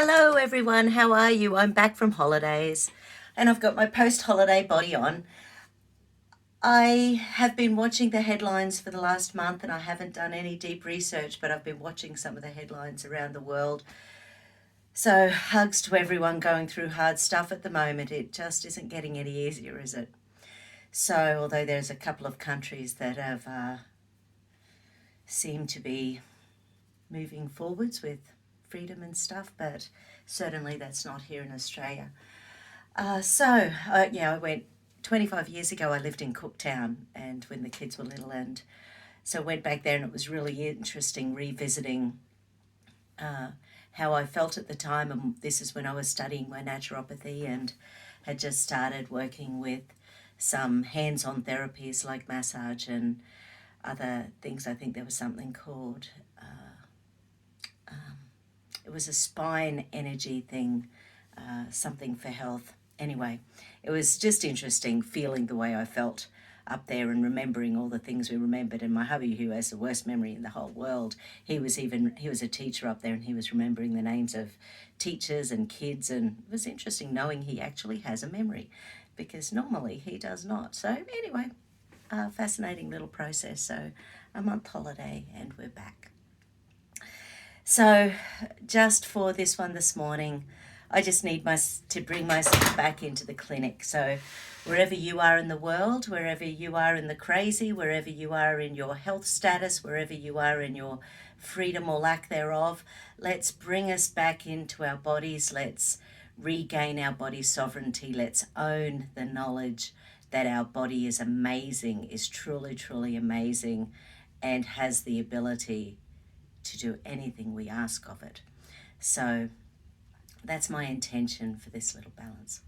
Hello everyone, how are you? I'm back from holidays and I've got my post-holiday body on. I have been watching the headlines for the last month and I haven't done any deep research, but I've been watching some of the headlines around the world. So hugs to everyone going through hard stuff at the moment. It just isn't getting any easier, is it? So although there's a couple of countries that have seemed to be moving forwards with freedom and stuff, but certainly that's not here in Australia. I went 25 years ago. I lived in Cooktown, and when the kids were little, and so I went back there, and it was really interesting revisiting how I felt at the time. And this is when I was studying my naturopathy and had just started working with some hands-on therapies like massage and other things. I think there was something called it was a spine energy thing, something for health. Anyway, it was just interesting feeling the way I felt up there and remembering all the things we remembered. And my hubby, who has the worst memory in the whole world, he was a teacher up there, and he was remembering the names of teachers and kids. And it was interesting knowing he actually has a memory, because normally he does not. So anyway, fascinating little process. So a month holiday and we're back. So just for this one this morning, I just need to bring myself back into the clinic. So wherever you are in the world, wherever you are in the crazy, wherever you are in your health status, wherever you are in your freedom or lack thereof, let's bring us back into our bodies. Let's regain our body sovereignty. Let's own the knowledge that our body is amazing, is truly, truly amazing, and has the ability to do anything we ask of it. So that's my intention for this little balance.